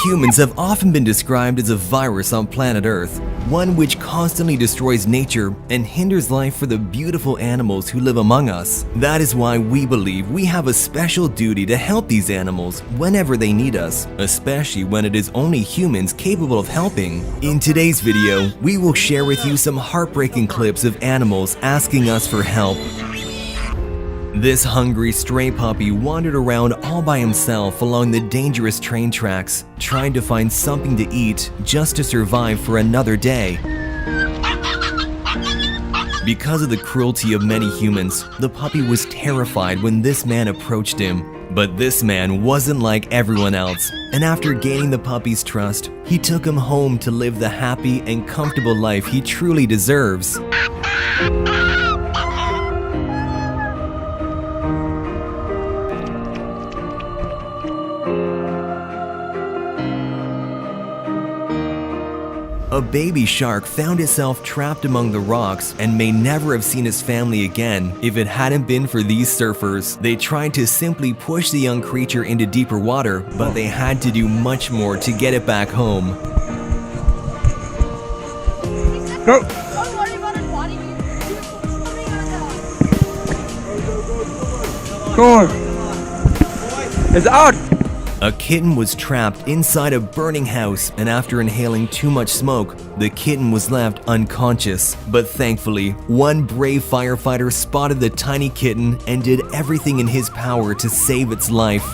Humans have often been described as a virus on planet Earth, one which constantly destroys nature and hinders life for the beautiful animals who live among us. That is why we believe we have a special duty to help these animals whenever they need us, especially when it is only humans capable of helping. In today's video, we will share with you some heartbreaking clips of animals asking us for help. This hungry stray puppy wandered around all by himself along the dangerous train tracks, trying to find something to eat just to survive for another day. Because of the cruelty of many humans, the puppy was terrified when this man approached him. But this man wasn't like everyone else, and after gaining the puppy's trust, he took him home to live the happy and comfortable life he truly deserves. A baby shark found itself trapped among the rocks and may never have seen its family again if it hadn't been for these surfers. They tried to simply push the young creature into deeper water, but they had to do much more to get it back home. Go! Don't worry about it, body. Go on! It's out! A kitten was trapped inside a burning house, and after inhaling too much smoke, the kitten was left unconscious. But thankfully, one brave firefighter spotted the tiny kitten and did everything in his power to save its life.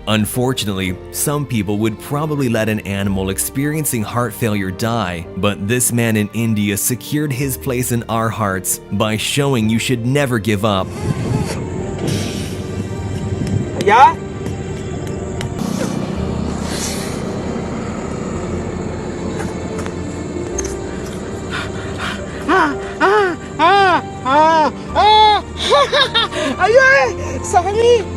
Unfortunately, some people would probably let an animal experiencing heart failure die, but this man in India secured his place in our hearts by showing you should never give up. Yeah? Aye! Sakali!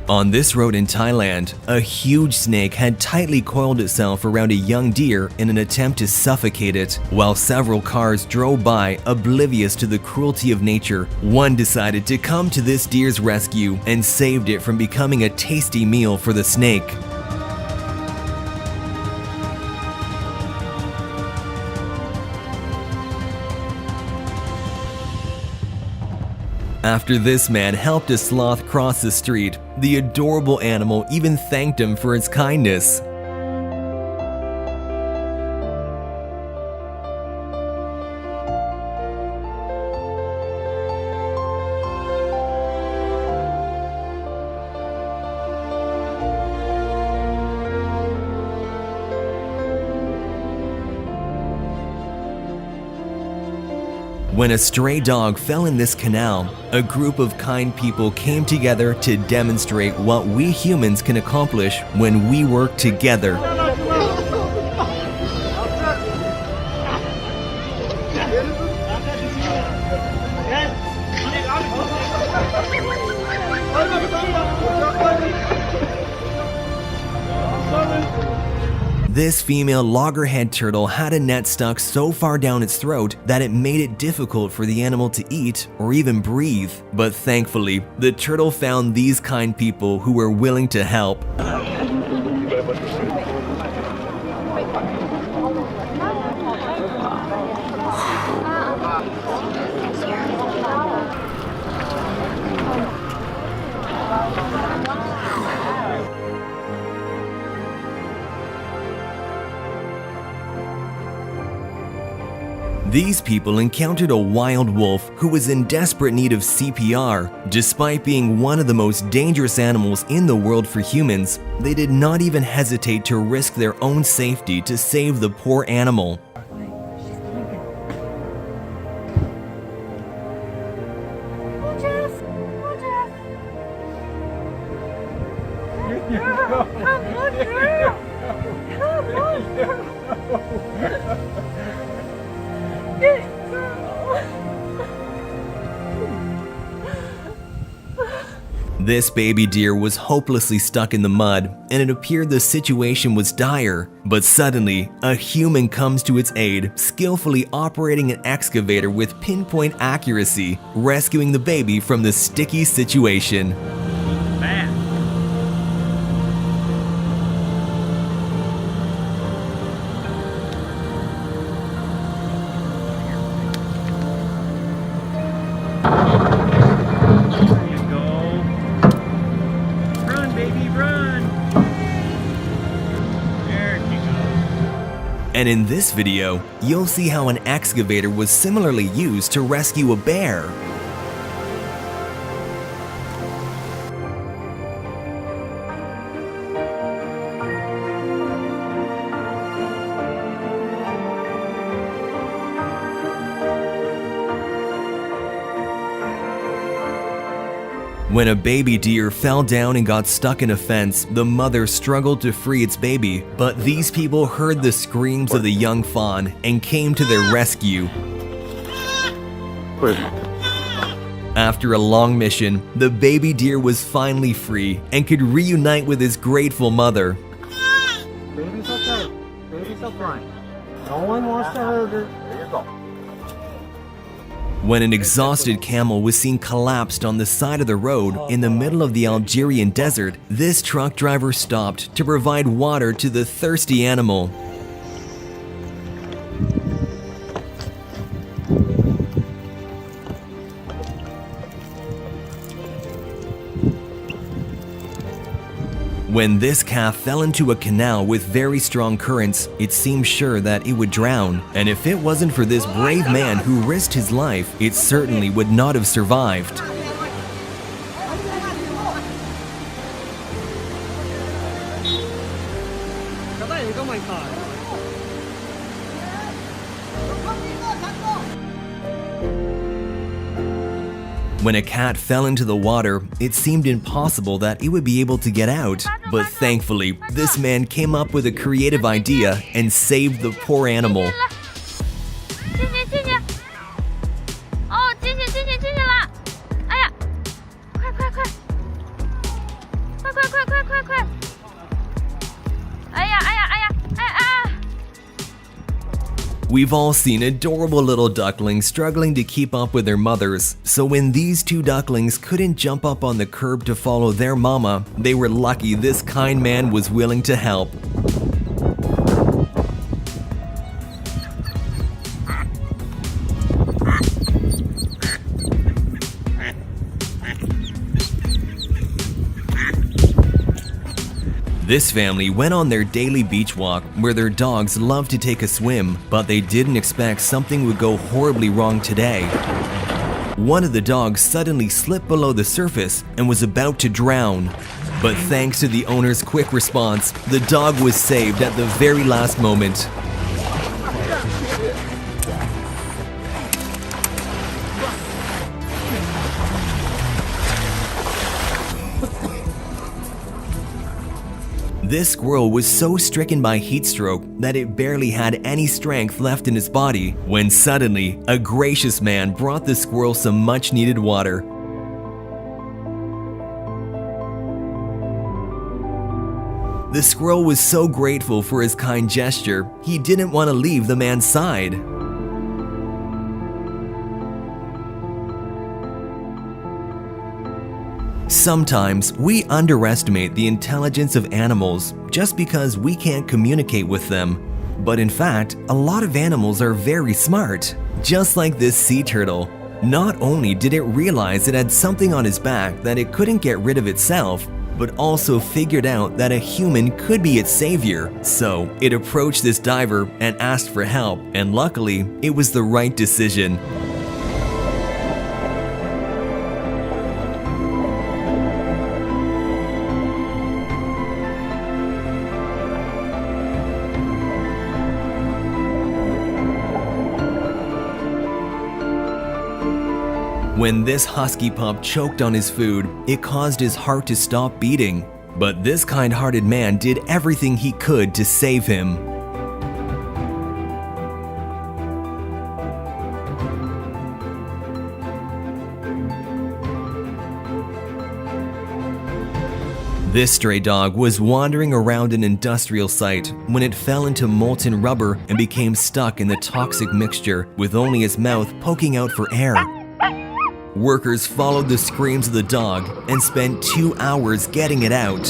On this road in Thailand, a huge snake had tightly coiled itself around a young deer in an attempt to suffocate it. While several cars drove by, oblivious to the cruelty of nature, one decided to come to this deer's rescue and saved it from becoming a tasty meal for the snake. After this man helped a sloth cross the street, the adorable animal even thanked him for his kindness. When a stray dog fell in this canal, a group of kind people came together to demonstrate what we humans can accomplish when we work together. This female loggerhead turtle had a net stuck so far down its throat that it made it difficult for the animal to eat or even breathe. But thankfully, the turtle found these kind people who were willing to help. These people encountered a wild wolf who was in desperate need of CPR. Despite being one of the most dangerous animals in the world for humans, they did not even hesitate to risk their own safety to save the poor animal. This baby deer was hopelessly stuck in the mud, and it appeared the situation was dire. But suddenly, a human comes to its aid, skillfully operating an excavator with pinpoint accuracy, rescuing the baby from the sticky situation. And in this video, you'll see how an excavator was similarly used to rescue a bear. When a baby deer fell down and got stuck in a fence, the mother struggled to free its baby, but these people heard the screams of the young fawn and came to their rescue. After a long mission, the baby deer was finally free and could reunite with his grateful mother. Baby's okay. Baby's fine. No one wants to hurt her. There you go. When an exhausted camel was seen collapsed on the side of the road in the middle of the Algerian desert, this truck driver stopped to provide water to the thirsty animal. When this calf fell into a canal with very strong currents, it seemed sure that it would drown, and if it wasn't for this brave man who risked his life, it certainly would not have survived. When a cat fell into the water, it seemed impossible that it would be able to get out. But thankfully, this man came up with a creative idea and saved the poor animal. We've all seen adorable little ducklings struggling to keep up with their mothers, so when these two ducklings couldn't jump up on the curb to follow their mama, they were lucky this kind man was willing to help. This family went on their daily beach walk where their dogs love to take a swim, but they didn't expect something would go horribly wrong today. One of the dogs suddenly slipped below the surface and was about to drown. But thanks to the owner's quick response, the dog was saved at the very last moment. This squirrel was so stricken by heat stroke that it barely had any strength left in its body, when suddenly, a gracious man brought the squirrel some much-needed water. The squirrel was so grateful for his kind gesture, he didn't want to leave the man's side. Sometimes we underestimate the intelligence of animals just because we can't communicate with them. But in fact, a lot of animals are very smart. Just like this sea turtle. Not only did it realize it had something on its back that it couldn't get rid of itself, but also figured out that a human could be its savior. So it approached this diver and asked for help, and luckily, it was the right decision. When this husky pup choked on his food, it caused his heart to stop beating. But this kind-hearted man did everything he could to save him. This stray dog was wandering around an industrial site when it fell into molten rubber and became stuck in the toxic mixture with only its mouth poking out for air. Workers followed the screams of the dog and spent 2 hours getting it out.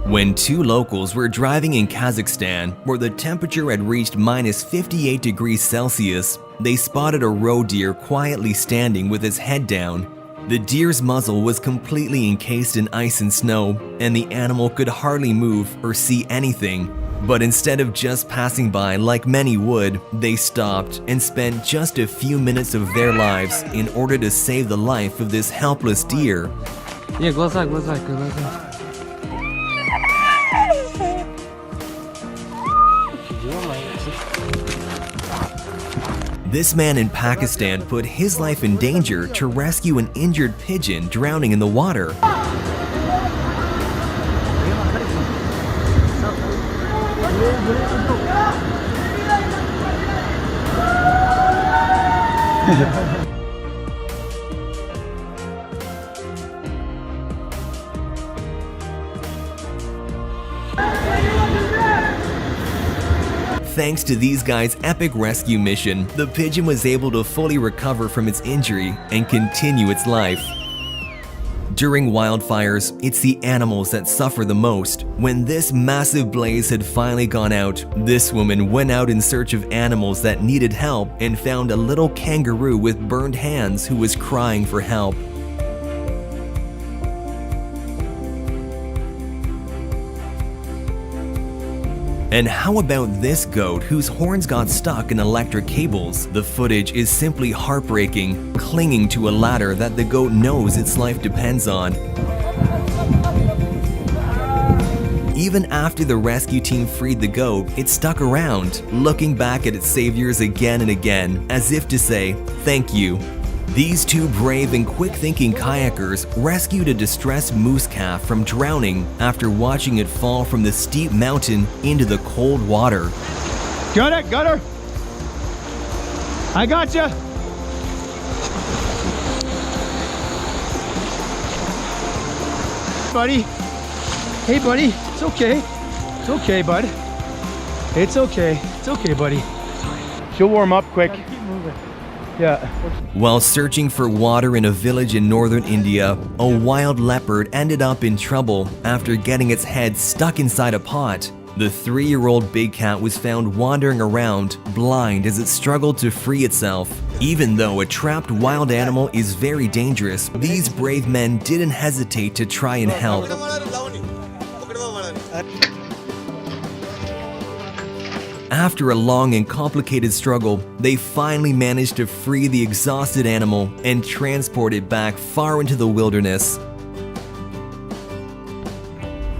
When two locals were driving in Kazakhstan, where the temperature had reached minus 58 degrees Celsius, they spotted a roe deer quietly standing with its head down. The deer's muzzle was completely encased in ice and snow, and the animal could hardly move or see anything. But instead of just passing by like many would, they stopped and spent just a few minutes of their lives in order to save the life of this helpless deer. Не, глаза, глаза. This man in Pakistan put his life in danger to rescue an injured pigeon drowning in the water. Thanks to these guys' epic rescue mission, the pigeon was able to fully recover from its injury and continue its life. During wildfires, it's the animals that suffer the most. When this massive blaze had finally gone out, this woman went out in search of animals that needed help and found a little kangaroo with burned hands who was crying for help. And how about this goat whose horns got stuck in electric cables? The footage is simply heartbreaking, clinging to a ladder that the goat knows its life depends on. Even after the rescue team freed the goat, it stuck around, looking back at its saviors again and again, as if to say, "Thank you." These two brave and quick-thinking kayakers rescued a distressed moose calf from drowning after watching it fall from the steep mountain into the cold water. Got her. I got you. Buddy. Hey, buddy. It's okay. It's okay, bud. It's okay. It's okay, buddy. She'll warm up quick. Keep moving. Yeah. While searching for water in a village in northern India, a wild leopard ended up in trouble after getting its head stuck inside a pot. The 3-year-old big cat was found wandering around, blind as it struggled to free itself. Even though a trapped wild animal is very dangerous, these brave men didn't hesitate to try and help. After a long and complicated struggle, they finally managed to free the exhausted animal and transport it back far into the wilderness.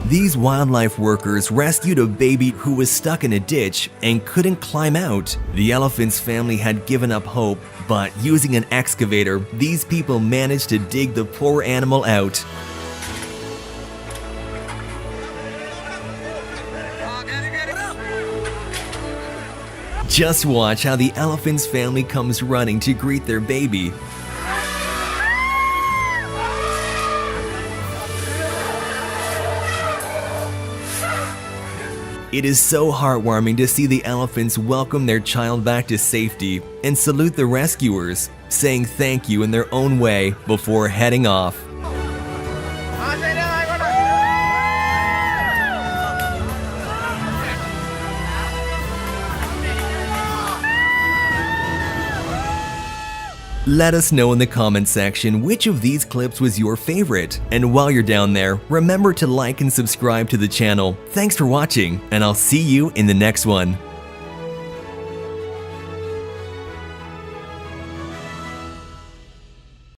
These wildlife workers rescued a baby who was stuck in a ditch and couldn't climb out. The elephant's family had given up hope, but using an excavator, these people managed to dig the poor animal out. Just watch how the elephant's family comes running to greet their baby. It is so heartwarming to see the elephants welcome their child back to safety and salute the rescuers, saying thank you in their own way before heading off. Let us know in the comment section which of these clips was your favorite. And while you're down there, remember to like and subscribe to the channel. Thanks for watching, and I'll see you in the next one.